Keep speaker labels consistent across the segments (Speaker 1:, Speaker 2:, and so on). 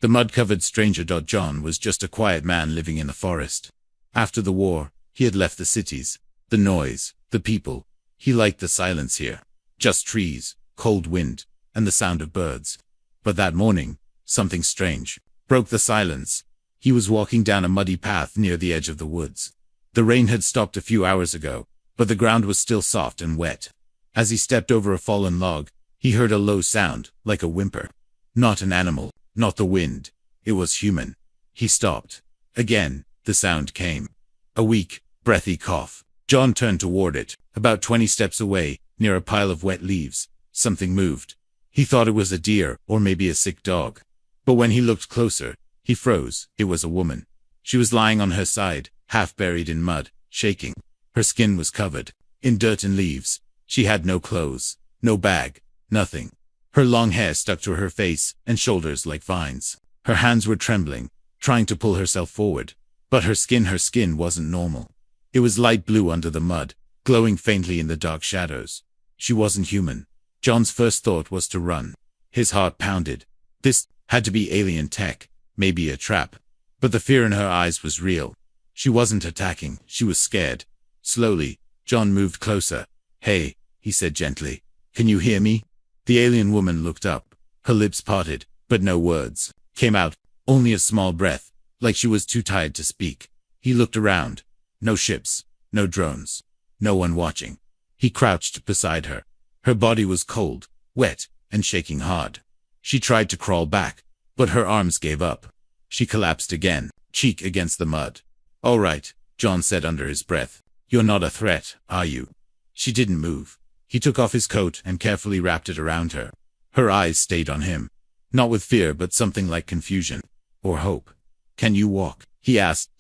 Speaker 1: The mud-covered stranger. John was just a quiet man living in the forest. After the war, he had left the cities, the noise, the people. He liked the silence here. Just trees, cold wind, and the sound of birds. But that morning, something strange broke the silence. He was walking down a muddy path near the edge of the woods. The rain had stopped a few hours ago, but the ground was still soft and wet. As he stepped over a fallen log, he heard a low sound, like a whimper. Not an animal, not the wind. It was human. He stopped. Again, the sound came. A weak, breathy cough. John turned toward it. About 20 steps away, near a pile of wet leaves, something moved. He thought it was a deer, or maybe a sick dog. But when he looked closer, he froze. It was a woman. She was lying on her side, half buried in mud, shaking. Her skin was covered in dirt and leaves. She had no clothes, no bag, nothing. Her long hair stuck to her face and shoulders like vines. Her hands were trembling, trying to pull herself forward. But her skin wasn't normal. It was light blue under the mud, glowing faintly in the dark shadows. She wasn't human. John's first thought was to run. His heart pounded. This had to be alien tech, maybe a trap. But the fear in her eyes was real. She wasn't attacking, she was scared. Slowly, John moved closer. "Hey," he said gently. "Can you hear me?" The alien woman looked up. Her lips parted, but no words came out, only a small breath, like she was too tired to speak. He looked around. No ships, no drones, no one watching. He crouched beside her. Her body was cold, wet, and shaking hard. She tried to crawl back, but her arms gave up. She collapsed again, cheek against the mud. "All right," John said under his breath. "You're not a threat, are you?" She didn't move. He took off his coat and carefully wrapped it around her. Her eyes stayed on him. Not with fear, but something like confusion. Or hope. "Can you walk?" he asked.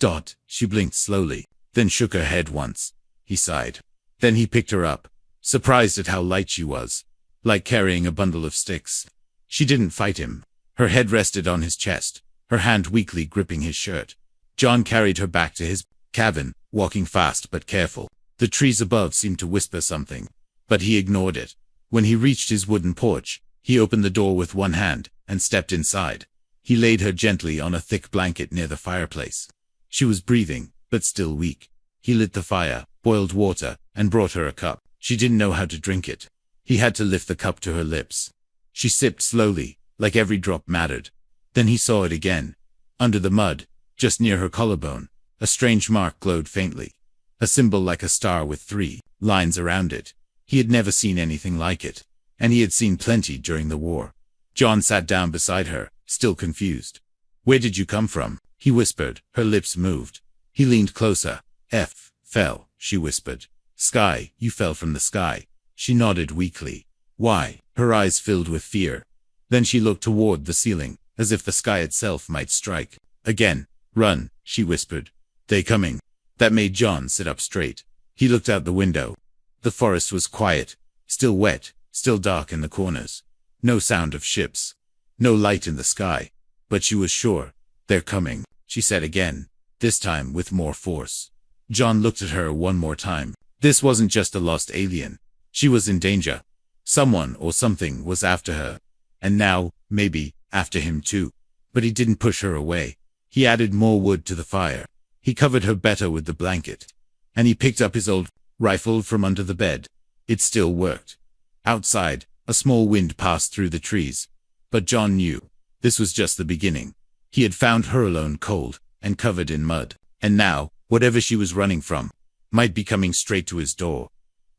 Speaker 1: She blinked slowly, then shook her head once. He sighed. Then he picked her up, surprised at how light she was. Like carrying a bundle of sticks. She didn't fight him. Her head rested on his chest, her hand weakly gripping his shirt. John carried her back to his cabin, walking fast but careful. The trees above seemed to whisper something, but he ignored it. When he reached his wooden porch, he opened the door with one hand and stepped inside. He laid her gently on a thick blanket near the fireplace. She was breathing, but still weak. He lit the fire, boiled water, and brought her a cup. She didn't know how to drink it. He had to lift the cup to her lips. She sipped slowly, like every drop mattered. Then he saw it again. Under the mud, just near her collarbone, a strange mark glowed faintly. A symbol like a star with 3 lines around it. He had never seen anything like it, and he had seen plenty during the war. John sat down beside her, still confused. "Where did you come from?" he whispered. Her lips moved. He leaned closer. Fell, she whispered. "Sky, you fell from the sky." She nodded weakly. "Why?" Her eyes filled with fear. Then she looked toward the ceiling, as if the sky itself might strike. Again. "Run," she whispered. "They coming." That made John sit up straight. He looked out the window. The forest was quiet, still wet, still dark in the corners. No sound of ships. No light in the sky. But she was sure. "They're coming," she said again, this time with more force. John looked at her one more time. This wasn't just a lost alien. She was in danger. Someone or something was after her. And now, maybe, after him too. But he didn't push her away. He added more wood to the fire. He covered her better with the blanket. And he picked up his old rifle from under the bed. It still worked. Outside, a small wind passed through the trees. But John knew. This was just the beginning. He had found her alone, cold and covered in mud. And now, whatever she was running from, might be coming straight to his door.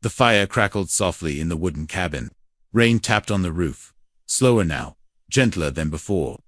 Speaker 1: The fire crackled softly in the wooden cabin. Rain tapped on the roof. Slower now, gentler than before.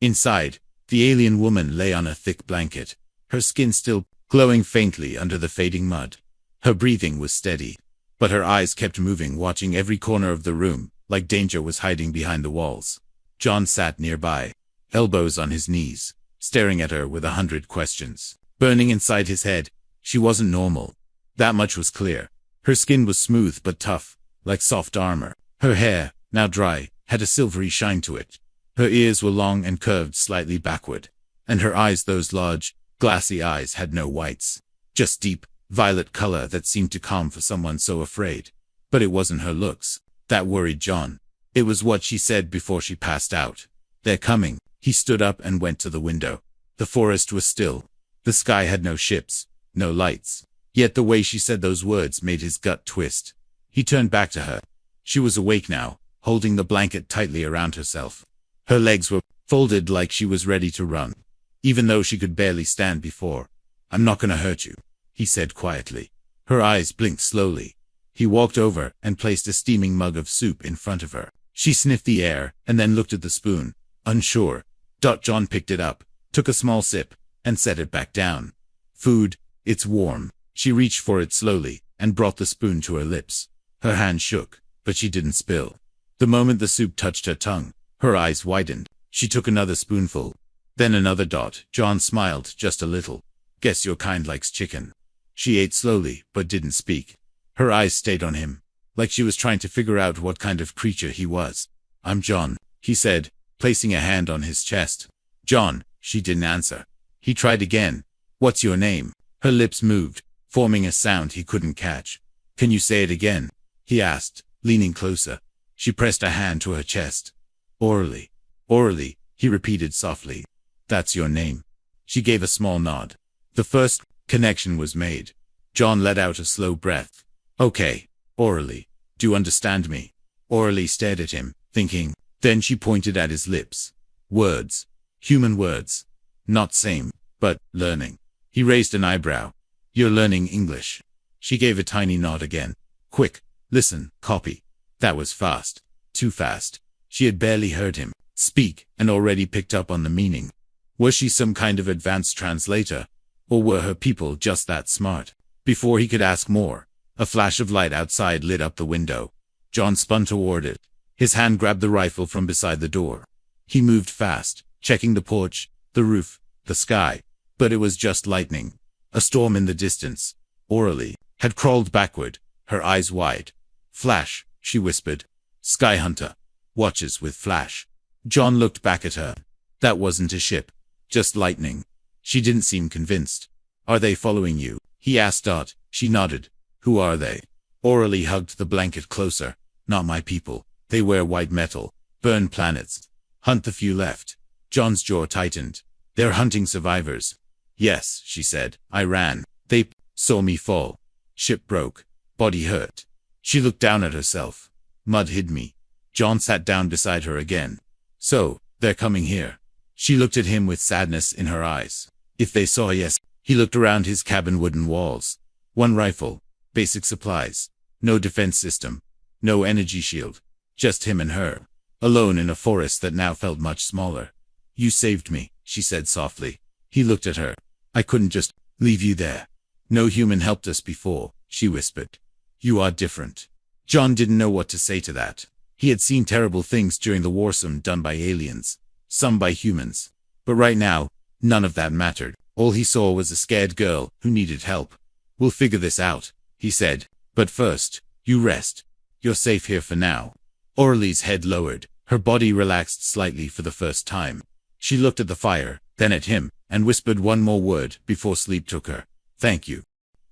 Speaker 1: Inside, the alien woman lay on a thick blanket, her skin still glowing faintly under the fading mud. Her breathing was steady, but her eyes kept moving, watching every corner of the room, like danger was hiding behind the walls. John sat nearby, elbows on his knees, staring at her with 100 questions burning inside his head. She wasn't normal. That much was clear. Her skin was smooth but tough, like soft armor. Her hair, now dry, had a silvery shine to it. Her ears were long and curved slightly backward. And her eyes, those large, glassy eyes, had no whites. Just deep, violet color that seemed to calm for someone so afraid. But it wasn't her looks that worried John. It was what she said before she passed out. "They're coming," He stood up and went to the window. The forest was still. The sky had no ships, no lights. Yet the way she said those words made his gut twist. He turned back to her. She was awake now, holding the blanket tightly around herself. Her legs were folded like she was ready to run, even though she could barely stand before. "I'm not gonna hurt you," he said quietly. Her eyes blinked slowly. He walked over and placed a steaming mug of soup in front of her. She sniffed the air and then looked at the spoon, unsure. John picked it up, took a small sip, and set it back down. "Food, it's warm." She reached for it slowly and brought the spoon to her lips. Her hand shook, but she didn't spill. The moment the soup touched her tongue, her eyes widened. She took another spoonful, then another dot. John smiled just a little. "Guess your kind likes chicken." She ate slowly, but didn't speak. Her eyes stayed on him, like she was trying to figure out what kind of creature he was. "I'm John," he said, placing a hand on his chest. "John," she didn't answer. He tried again. "What's your name?" Her lips moved, forming a sound he couldn't catch. "Can you say it again?" he asked, leaning closer. She pressed a hand to her chest. "Orally." "Orally," he repeated softly. "That's your name." She gave a small nod. The first connection was made. John let out a slow breath. "Okay, Orally. Do you understand me?" Orally stared at him, thinking. Then she pointed at his lips. "Words. Human words. Not same, but learning." He raised an eyebrow. "You're learning English." She gave a tiny nod again. "Quick, listen, copy." That was fast. Too fast. She had barely heard him speak and already picked up on the meaning. Was she some kind of advanced translator? Or were her people just that smart? Before he could ask more, a flash of light outside lit up the window. John spun toward it. His hand grabbed the rifle from beside the door. He moved fast, checking the porch, the roof, the sky. But it was just lightning. A storm in the distance. Orally had crawled backward, her eyes wide. "Flash," she whispered. "Sky Hunter. Watches with Flash." John looked back at her. That wasn't a ship. Just lightning. She didn't seem convinced. "Are they following you?" he asked. She nodded. "Who are they?" Orally hugged the blanket closer. "Not my people. They wear white metal. Burn planets. Hunt the few left." John's jaw tightened. "They're hunting survivors." "Yes," she said. "I ran. They saw me fall. Ship broke. Body hurt." She looked down at herself. "Mud hid me." John sat down beside her again. "So, they're coming here." She looked at him with sadness in her eyes. "If they saw, yes." He looked around his cabin wooden walls. One rifle. Basic supplies. No defense system. No energy shield. Just him and her. Alone in a forest that now felt much smaller. "You saved me," she said softly. He looked at her. "I couldn't just leave you there." "No human helped us before," she whispered. "You are different." John didn't know what to say to that. He had seen terrible things during the war, some done by aliens, some by humans. But right now, none of that mattered. All he saw was a scared girl who needed help. "We'll figure this out," he said. "But first, you rest. You're safe here for now." Orly's head lowered. Her body relaxed slightly for the first time. She looked at the fire, then at him, and whispered one more word before sleep took her. "Thank you."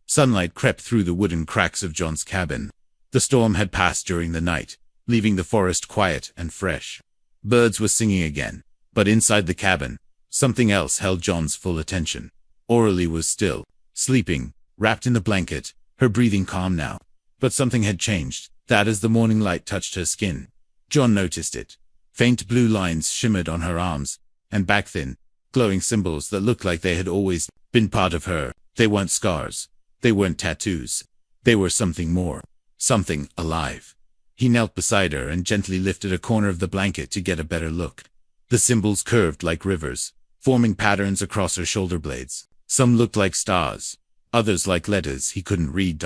Speaker 1: Sunlight crept through the wooden cracks of John's cabin. The storm had passed during the night, leaving the forest quiet and fresh. Birds were singing again, but inside the cabin, something else held John's full attention. Orly was still, sleeping, wrapped in the blanket, her breathing calm now. But something had changed, that as the morning light touched her skin. John noticed it. Faint blue lines shimmered on her arms and back, thin, glowing symbols that looked like they had always been part of her. They weren't scars. They weren't tattoos. They were something more. Something alive. He knelt beside her and gently lifted a corner of the blanket to get a better look. The symbols curved like rivers, forming patterns across her shoulder blades. Some looked like stars, others like letters he couldn't read.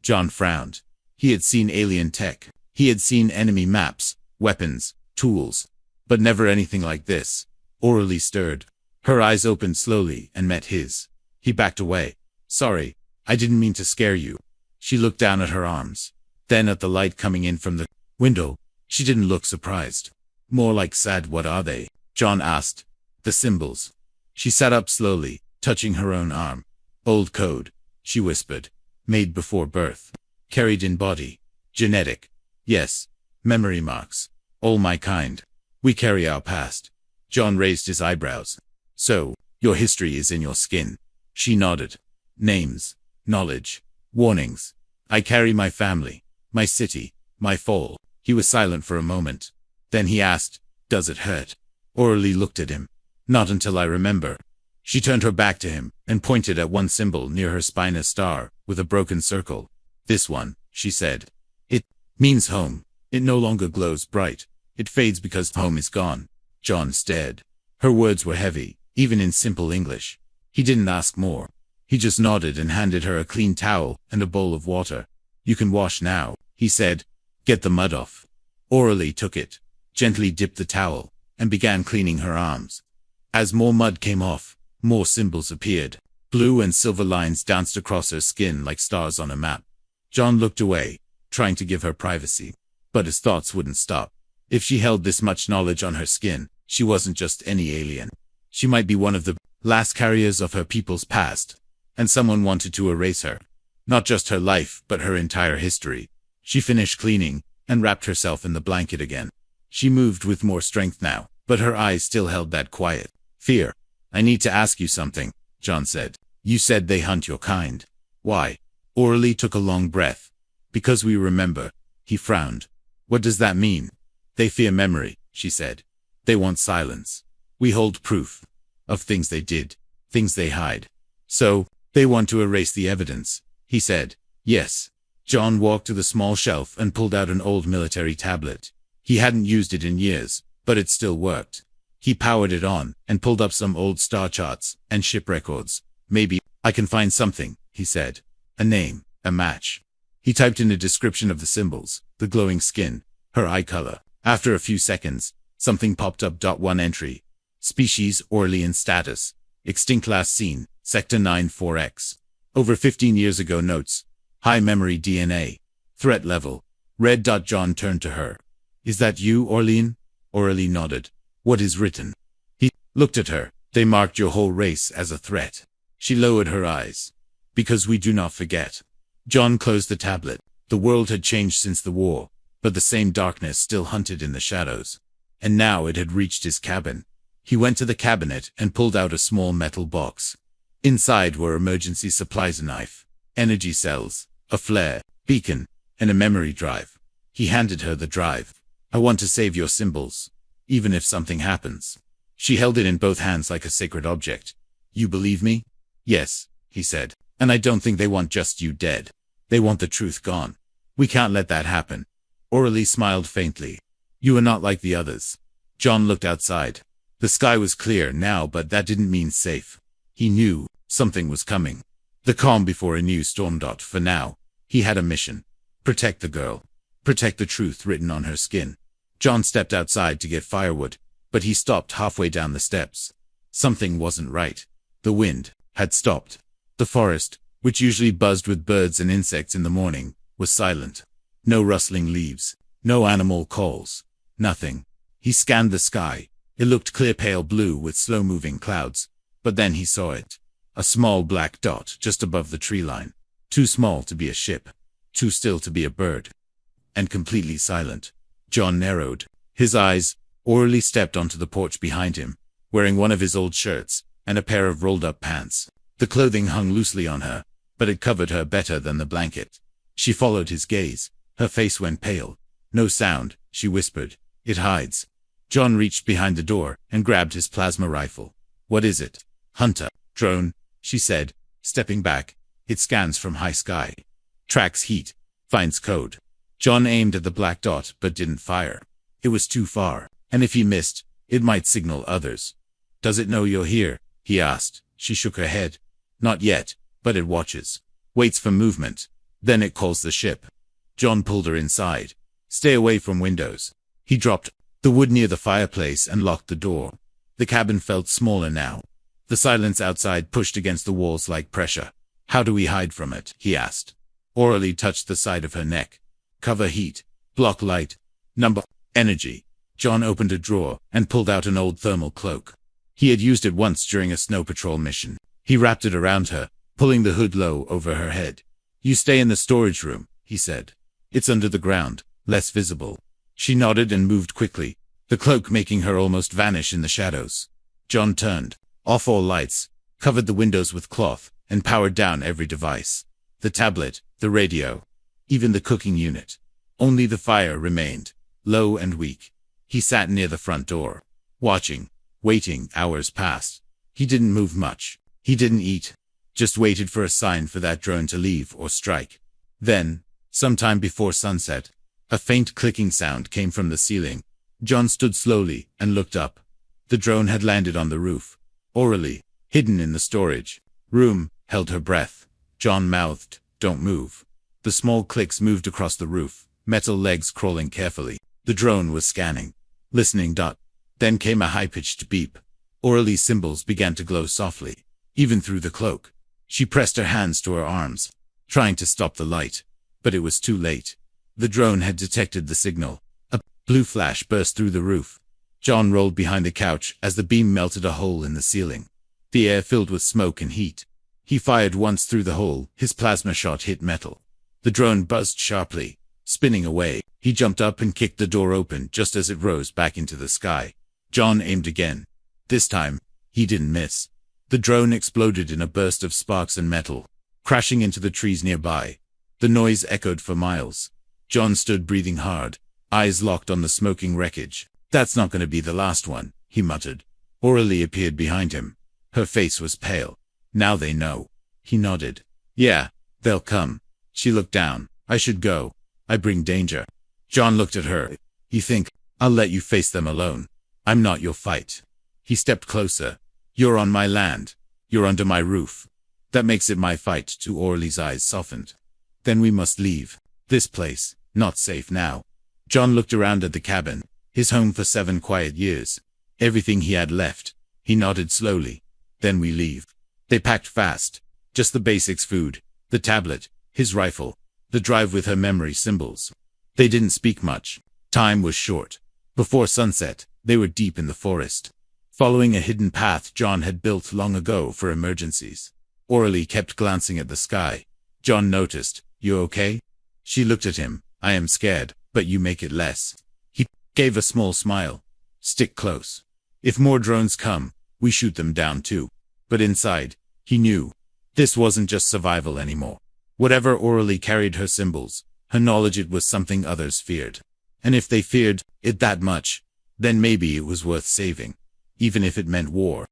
Speaker 1: John frowned. He had seen alien tech. He had seen enemy maps, weapons, tools, but never anything like this. Orly stirred. Her eyes opened slowly and met his. He backed away. "Sorry, I didn't mean to scare you." She looked down at her arms, then at the light coming in from the window. She didn't look surprised. More like sad. "What are they?" John asked. "The symbols." She sat up slowly, touching her own arm. "Old code," she whispered. "Made before birth. Carried in body. Genetic. Yes. Memory marks. All my kind. We carry our past." John raised his eyebrows. So, your history is in your skin. She nodded. Names, knowledge, warnings. I carry my family, my city, my fall. He was silent for a moment. Then he asked, does it hurt? Orally looked at him. Not until I remember. She turned her back to him and pointed at one symbol near her spine, a star with a broken circle. This one, she said. It means home. It no longer glows bright. It fades because home is gone. John stared. Her words were heavy, even in simple English. He didn't ask more. He just nodded and handed her a clean towel and a bowl of water. You can wash now, he said. Get the mud off. Orally took it, gently dipped the towel, and began cleaning her arms. As more mud came off, more symbols appeared. Blue and silver lines danced across her skin like stars on a map. John looked away, trying to give her privacy. But his thoughts wouldn't stop. If she held this much knowledge on her skin, she wasn't just any alien. She might be one of the last carriers of her people's past. And someone wanted to erase her. Not just her life, but her entire history. She finished cleaning and wrapped herself in the blanket again. She moved with more strength now, but her eyes still held that quiet fear. I need to ask you something, John said. You said they hunt your kind. Why? Orally took a long breath. Because we remember. He frowned. What does that mean? They fear memory, she said. They want silence. We hold proof of things they did, things they hide. So, they want to erase the evidence, he said. Yes. John walked to the small shelf and pulled out an old military tablet. He hadn't used it in years, but it still worked. He powered it on and pulled up some old star charts and ship records. Maybe I can find something, he said. A name, a match. He typed in a description of the symbols, the glowing skin, her eye color. After a few seconds, something popped up. One entry. Species Orlean status. Extinct last seen, Sector 94X. Over 15 years ago. Notes. High memory DNA. Threat level. Red. John turned to her. Is that you, Orlean? Orally nodded. What is written? He looked at her. They marked your whole race as a threat. She lowered her eyes. Because we do not forget. John closed the tablet. The world had changed since the war, but the same darkness still hunted in the shadows. And now it had reached his cabin. He went to the cabinet and pulled out a small metal box. Inside were emergency supplies, a knife, energy cells, a flare, beacon, and a memory drive. He handed her the drive. I want to save your symbols, even if something happens. She held it in both hands like a sacred object. You believe me? Yes, he said. And I don't think they want just you dead. They want the truth gone. We can't let that happen. Orally smiled faintly. You are not like the others. John looked outside. The sky was clear now, but that didn't mean safe. He knew something was coming. The calm before a new storm. For now, he had a mission. Protect the girl. Protect the truth written on her skin. John stepped outside to get firewood, but he stopped halfway down the steps. Something wasn't right. The wind had stopped. The forest, which usually buzzed with birds and insects in the morning, was silent. No rustling leaves. No animal calls. Nothing. He scanned the sky. It looked clear, pale blue with slow-moving clouds. But then he saw it. A small black dot just above the tree line. Too small to be a ship. Too still to be a bird. And completely silent. John narrowed his eyes. Orally stepped onto the porch behind him, wearing one of his old shirts and a pair of rolled-up pants. The clothing hung loosely on her, but it covered her better than the blanket. She followed his gaze. Her face went pale. No sound, she whispered. It hides. John reached behind the door and grabbed his plasma rifle. What is it? Hunter. Drone, she said, stepping back. It scans from high sky. Tracks heat. Finds code. John aimed at the black dot but didn't fire. It was too far, and if he missed, it might signal others. Does it know you're here? He asked. She shook her head. Not yet, but it watches. Waits for movement. Then it calls the ship. John pulled her inside. Stay away from windows. He dropped the wood near the fireplace and locked the door. The cabin felt smaller now. The silence outside pushed against the walls like pressure. How do we hide from it? He asked. Orally touched the side of her neck. Cover heat. Block light. Number. Energy. John opened a drawer and pulled out an old thermal cloak. He had used it once during a snow patrol mission. He wrapped it around her, pulling the hood low over her head. You stay in the storage room, he said. It's under the ground, less visible. She nodded and moved quickly. the cloak making her almost vanish in the shadows. John turned off all lights, covered the windows with cloth, and powered down every device. The tablet, the radio, even the cooking unit. Only the fire remained, low and weak. He sat near the front door, watching, waiting. Hours passed. He didn't move much. He didn't eat. Just waited for a sign for that drone to leave or strike. Then, sometime before sunset, a faint clicking sound came from the ceiling. John stood slowly and looked up. The drone had landed on the roof. Orally, hidden in the storage room, held her breath. John mouthed, "Don't move." The small clicks moved across the roof, metal legs crawling carefully. The drone was scanning, listening. Then came a high-pitched beep. Orally's symbols began to glow softly, even through the cloak. She pressed her hands to her arms, trying to stop the light, but it was too late. The drone had detected the signal. A blue flash burst through the roof. John rolled behind the couch as the beam melted a hole in the ceiling. The air filled with smoke and heat. He fired once through the hole. His plasma shot hit metal. The drone buzzed sharply, spinning away. He jumped up and kicked the door open just as it rose back into the sky. John aimed again. This time, he didn't miss. The drone exploded in a burst of sparks and metal, crashing into the trees nearby. The noise echoed for miles. John stood breathing hard, eyes locked on the smoking wreckage. "That's not going to be the last one," he muttered. Orally appeared behind him. Her face was pale. "Now they know." He nodded. "Yeah, they'll come." She looked down. "I should go. I bring danger." John looked at her. "You think I'll let you face them alone? I'm not your fight." He stepped closer. "You're on my land. You're under my roof. That makes it my fight." To Orally's eyes softened. "Then we must leave. This place, not safe now." John looked around at the cabin, his home for 7 quiet years. Everything he had left. He nodded slowly. "Then we leave." They packed fast. Just the basics: food, the tablet, his rifle, the drive with her memory symbols. They didn't speak much. Time was short. Before sunset, they were deep in the forest, following a hidden path John had built long ago for emergencies. Orally kept glancing at the sky. John noticed. "You okay?" She looked at him. "I am scared, but you make it less." He gave a small smile. "Stick close. If more drones come, we shoot them down too." But inside, he knew, this wasn't just survival anymore. Whatever Orally carried her symbols, her knowledge it was something others feared. And if they feared it that much, then maybe it was worth saving, even if it meant war.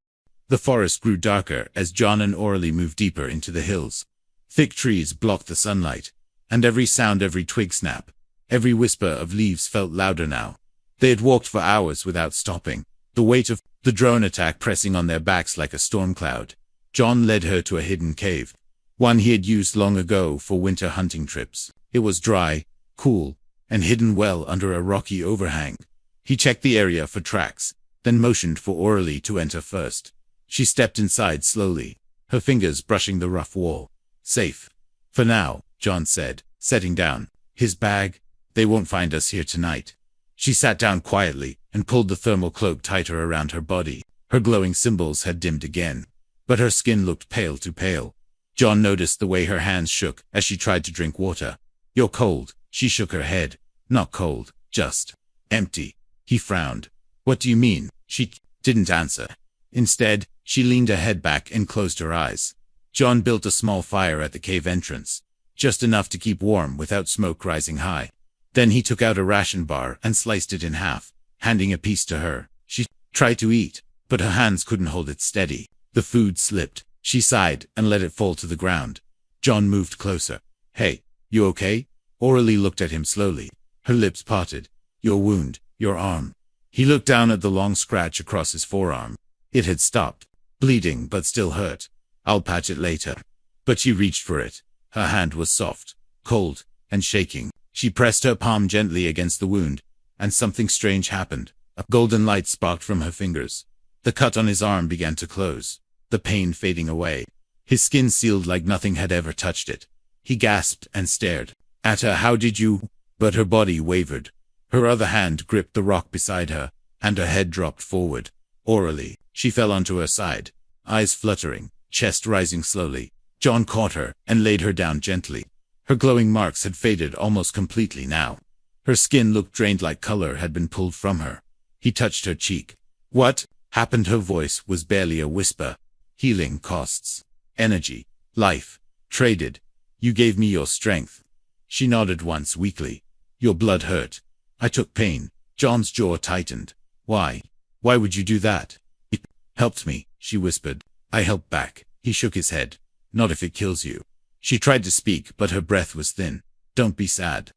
Speaker 1: The forest grew darker as John and Orally moved deeper into the hills. Thick trees blocked the sunlight, and every sound, every twig snap, every whisper of leaves felt louder now. They had walked for hours without stopping, the weight of the drone attack pressing on their backs like a storm cloud. John led her to a hidden cave, one he had used long ago for winter hunting trips. It was dry, cool, and hidden well under a rocky overhang. He checked the area for tracks, then motioned for Orally to enter first. She stepped inside slowly, her fingers brushing the rough wall. "Safe. For now," John said, setting down his bag. "They won't find us here tonight." She sat down quietly and pulled the thermal cloak tighter around her body. Her glowing symbols had dimmed again, but her skin looked pale too pale. John noticed the way her hands shook as she tried to drink water. "You're cold." She shook her head. "Not cold, just empty." He frowned. "What do you mean?" She didn't answer. Instead, she leaned her head back and closed her eyes. John built a small fire at the cave entrance, just enough to keep warm without smoke rising high. Then he took out a ration bar and sliced it in half, handing a piece to her. She tried to eat, but her hands couldn't hold it steady. The food slipped. She sighed and let it fall to the ground. John moved closer. "Hey, you okay?" Orally looked at him slowly. Her lips parted. "Your wound, your arm." He looked down at the long scratch across his forearm. It had stopped, bleeding but still hurt. "I'll patch it later." But she reached for it. Her hand was soft, cold, and shaking. She pressed her palm gently against the wound, and something strange happened. A golden light sparked from her fingers. The cut on his arm began to close, the pain fading away. His skin sealed like nothing had ever touched it. He gasped and stared at her. "How did you?" But her body wavered. Her other hand gripped the rock beside her, and her head dropped forward. Orally, she fell onto her side, eyes fluttering, chest rising slowly. John caught her and laid her down gently. Her glowing marks had faded almost completely now. Her skin looked drained, like color had been pulled from her. He touched her cheek. What happened? Her voice was barely a whisper. Healing costs. Energy. Life. Traded. You gave me your strength. She nodded once weakly. Your blood hurt. I took pain. John's jaw tightened. Why? Why would you do that? It helped me, she whispered. I helped back. He shook his head. Not if it kills you. She tried to speak, but her breath was thin. Don't be sad.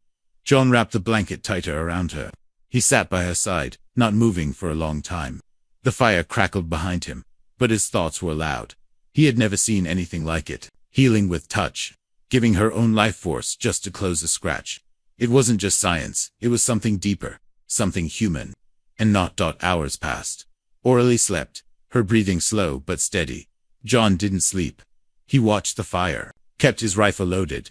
Speaker 1: John wrapped the blanket tighter around her. He sat by her side, not moving for a long time. The fire crackled behind him, but his thoughts were loud. He had never seen anything like it. Healing with touch. Giving her own life force just to close a scratch. It wasn't just science, it was something deeper, something human. And not. Hours passed. Aurelie slept, her breathing slow but steady. John didn't sleep. He watched the fire, kept his rifle loaded,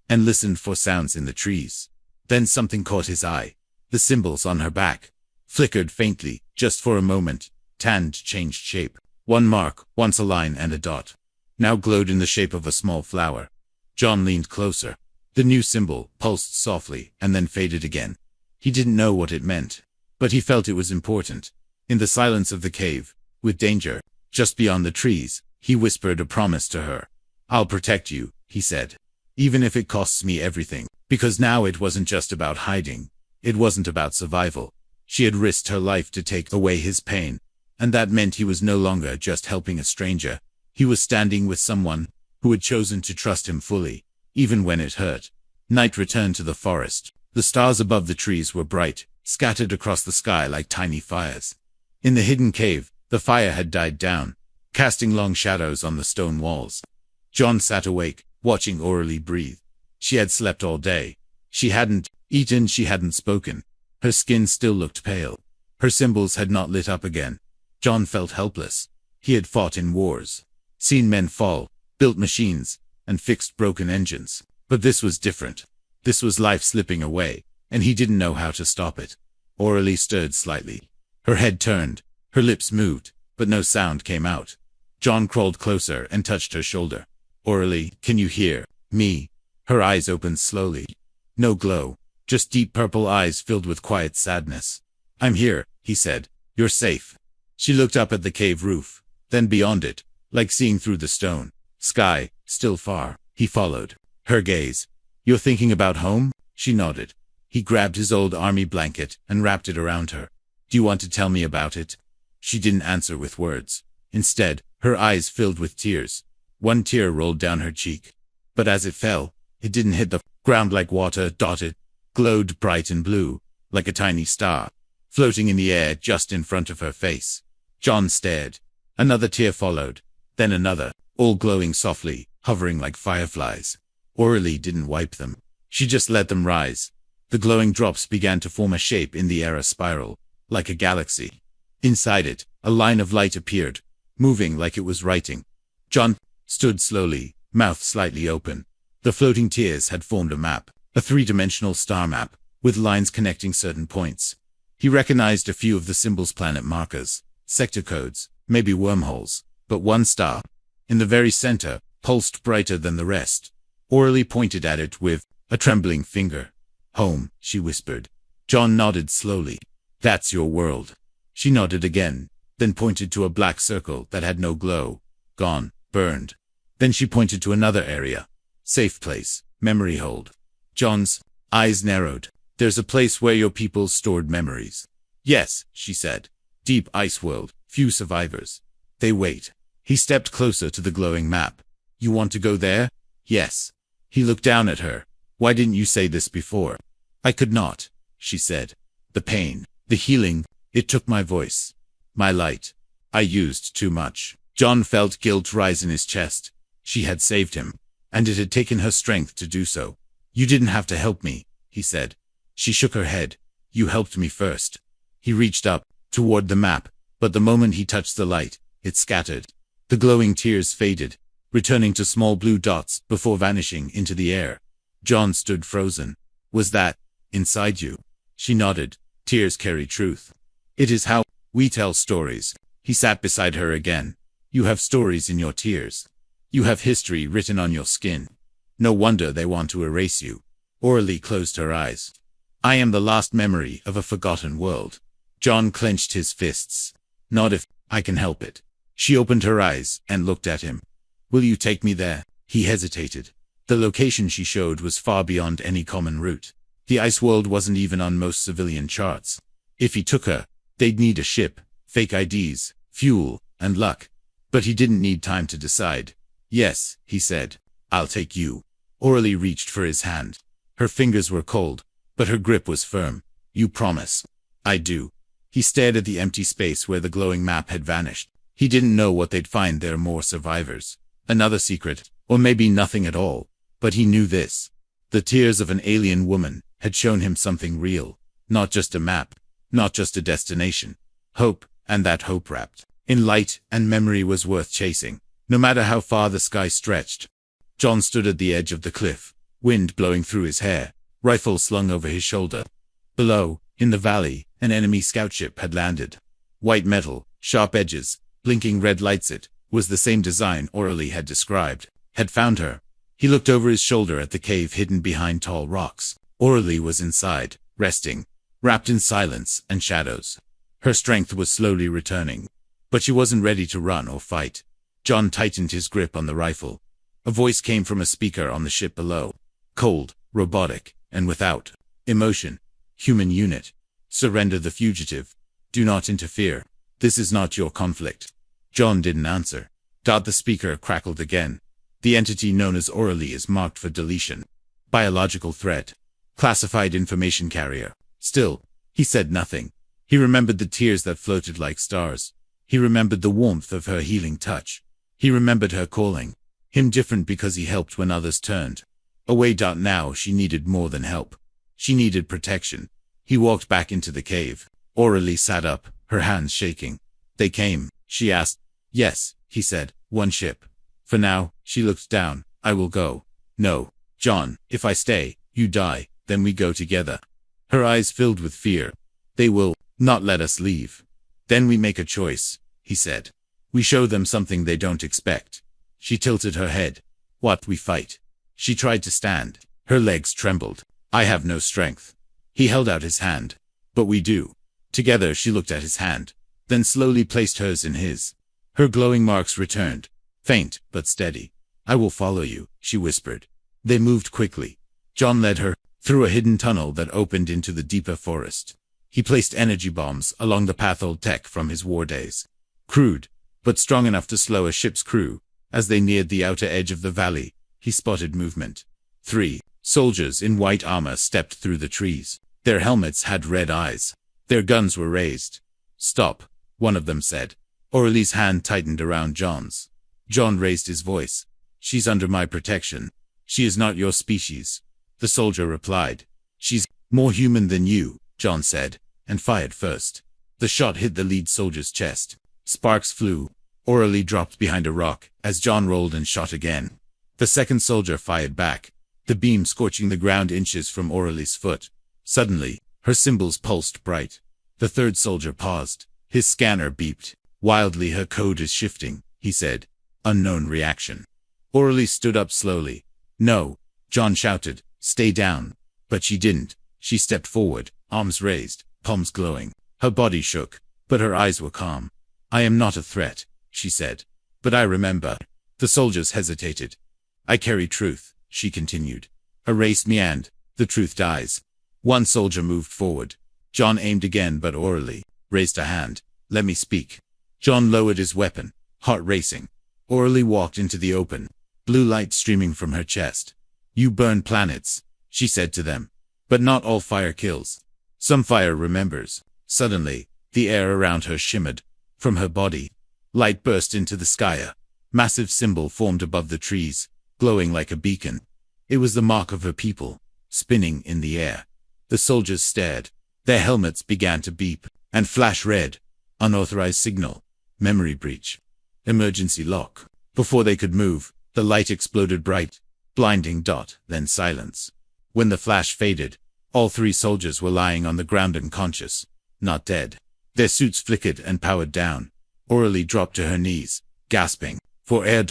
Speaker 1: and listened for sounds in the trees. Then something caught his eye. The symbols on her back flickered faintly, just for a moment, tanned, changed shape. One mark, once a line and a dot, now glowed in the shape of a small flower. John leaned closer. The new symbol pulsed softly and then faded again. He didn't know what it meant, but he felt it was important. In the silence of the cave, with danger just beyond the trees, he whispered a promise to her. I'll protect you, he said, even if it costs me everything. Because now it wasn't just about hiding. It wasn't about survival. She had risked her life to take away his pain, and that meant he was no longer just helping a stranger. He was standing with someone who had chosen to trust him fully, even when it hurt. Night returned to the forest. The stars above the trees were bright, scattered across the sky like tiny fires. In the hidden cave, the fire had died down, casting long shadows on the stone walls. John sat awake, watching Aurelie breathe. She had slept all day. She hadn't eaten, she hadn't spoken. Her skin still looked pale. Her symbols had not lit up again. John felt helpless. He had fought in wars, seen men fall, built machines, and fixed broken engines. But this was different. This was life slipping away, and he didn't know how to stop it. Aurelie stirred slightly. Her head turned, her lips moved, but no sound came out. John crawled closer and touched her shoulder. Aurelie, can you hear me? Her eyes opened slowly. No glow, just deep purple eyes filled with quiet sadness. I'm here, he said. You're safe. She looked up at the cave roof, then beyond it, like seeing through the stone. Sky, still far. He followed her gaze. You're thinking about home? She nodded. He grabbed his old army blanket and wrapped it around her. Do you want to tell me about it? She didn't answer with words. Instead, her eyes filled with tears. One tear rolled down her cheek. But as it fell, it didn't hit the ground like water. It glowed bright and blue, like a tiny star, floating in the air just in front of her face. John stared. Another tear followed, then another, all glowing softly, hovering like fireflies. Aurelie didn't wipe them. She just let them rise. The glowing drops began to form a shape in the air, a spiral, like a galaxy. Inside it, a line of light appeared, moving like it was writing. John stood slowly, mouth slightly open. The floating tears had formed a map, a three-dimensional star map, with lines connecting certain points. He recognized a few of the symbols, planet markers, sector codes, maybe wormholes, but one star, in the very center, pulsed brighter than the rest. Aurelie pointed at it with a trembling finger. Home, she whispered. John nodded slowly. That's your world. She nodded again, then pointed to a black circle that had no glow. Gone, burned. Then she pointed to another area. Safe place, memory hold. John's eyes narrowed. There's a place where your people stored memories. Yes, she said. Deep ice world, few survivors. They wait. He stepped closer to the glowing map. You want to go there? Yes. He looked down at her. Why didn't you say this before? I could not, she said. The pain, the healing, it took my voice, my light. I used too much. John felt guilt rise in his chest. She had saved him, and it had taken her strength to do so. You didn't have to help me, he said. She shook her head. You helped me first. He reached up, toward the map, but the moment he touched the light, it scattered. The glowing tears faded, returning to small blue dots before vanishing into the air. John stood frozen. Was that inside you? She nodded. Tears carry truth. It is how we tell stories. He sat beside her again. You have stories in your tears. You have history written on your skin. No wonder they want to erase you. Aurelie closed her eyes. I am the last memory of a forgotten world. John clenched his fists. Not if I can help it. She opened her eyes and looked at him. Will you take me there? He hesitated. The location she showed was far beyond any common route. The ice world wasn't even on most civilian charts. If he took her, they'd need a ship, fake IDs, fuel, and luck. But he didn't need time to decide. Yes, he said. I'll take you. Aurelie reached for his hand. Her fingers were cold, but her grip was firm. You promise? I do. He stared at the empty space where the glowing map had vanished. He didn't know what they'd find there. More survivors. Another secret, or maybe nothing at all. But he knew this. The tears of an alien woman had shown him something real. Not just a map. Not just a destination. Hope, and that hope wrapped in light and memory was worth chasing, no matter how far the sky stretched. John stood at the edge of the cliff, wind blowing through his hair, rifle slung over his shoulder. Below, in the valley, an enemy scout ship had landed. White metal, sharp edges, blinking red lights. It was the same design Aurelie had described. Had found her. He looked over his shoulder at the cave hidden behind tall rocks. Aurelie was inside, resting, wrapped in silence and shadows. Her strength was slowly returning, but she wasn't ready to run or fight. John tightened his grip on the rifle. A voice came from a speaker on the ship below. Cold, robotic, and without emotion. Human unit. Surrender the fugitive. Do not interfere. This is not your conflict. John didn't answer. The speaker crackled again. The entity known as Aurelie is marked for deletion. Biological threat. Classified information carrier. Still, he said nothing. He remembered the tears that floated like stars. He remembered the warmth of her healing touch. He remembered her calling him different because he helped when others turned away. Now she needed more than help. She needed protection. He walked back into the cave. Aurelie sat up, her hands shaking. They came, she asked. Yes, he said. One ship. For now, she looked down. I will go. No, John, if I stay, you die, then we go together. Her eyes filled with fear. They will not let us leave. Then we make a choice, he said. We show them something they don't expect. She tilted her head. What? We fight. She tried to stand. Her legs trembled. I have no strength. He held out his hand. But we do. Together she looked at his hand, then slowly placed hers in his. Her glowing marks returned. Faint, but steady. I will follow you, she whispered. They moved quickly. John led her through a hidden tunnel that opened into the deeper forest. He placed energy bombs along the path, old tech from his war days. Crude, but strong enough to slow a ship's crew. As they neared the outer edge of the valley, he spotted movement. 3 soldiers in white armor stepped through the trees. Their helmets had red eyes. Their guns were raised. Stop, one of them said. Aurelie's hand tightened around John's. John raised his voice. She's under my protection. She is not your species. The soldier replied. She's more human than you, John said, and fired first. The shot hit the lead soldier's chest. Sparks flew. Aurelie dropped behind a rock as John rolled and shot again. The second soldier fired back, the beam scorching the ground inches from Aurelie's foot. Suddenly, her cymbals pulsed bright. The third soldier paused. His scanner beeped. Wildly, her code is shifting, he said. Unknown reaction. Aurelie stood up slowly. No, John shouted. Stay down. But she didn't. She stepped forward, arms raised, palms glowing. Her body shook, but her eyes were calm. I am not a threat, she said. But I remember. The soldiers hesitated. I carry truth, she continued. Erase me and the truth dies. One soldier moved forward. John aimed again, but Aurelie raised a hand. Let me speak. John lowered his weapon, heart racing. Aurelie walked into the open, blue light streaming from her chest. You burn planets, she said to them. But not all fire kills. Some fire remembers. Suddenly, the air around her shimmered. From her body, light burst into the sky. A massive symbol formed above the trees, glowing like a beacon. It was the mark of her people, spinning in the air. The soldiers stared. Their helmets began to beep and flash red. Unauthorized signal. Memory breach. Emergency lock. Before they could move, the light exploded bright, blinding. Then silence. When the flash faded, all 3 soldiers were lying on the ground unconscious, not dead. Their suits flickered and powered down. Aurelie dropped to her knees, gasping for air.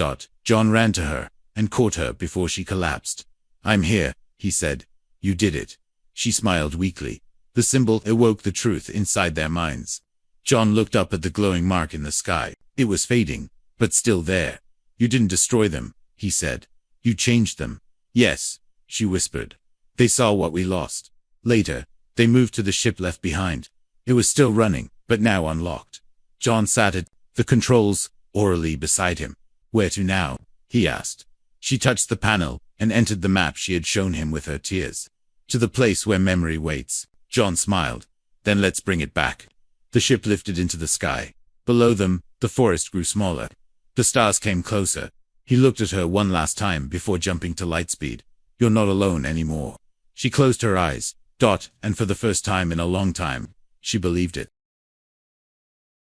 Speaker 1: John ran to her and caught her before she collapsed. I'm here, he said. You did it. She smiled weakly. The symbol awoke the truth inside their minds. John looked up at the glowing mark in the sky. It was fading, but still there. You didn't destroy them, he said. You changed them. Yes, she whispered. They saw what we lost. Later, they moved to the ship left behind. It was still running, but now unlocked. John sat at the controls, orally beside him. Where to now? He asked. She touched the panel and entered the map she had shown him with her tears. To the place where memory waits. John smiled. Then let's bring it back. The ship lifted into the sky. Below them, the forest grew smaller. The stars came closer. He looked at her one last time before jumping to light speed. You're not alone anymore. She closed her eyes, and for the first time in a long time, she believed it.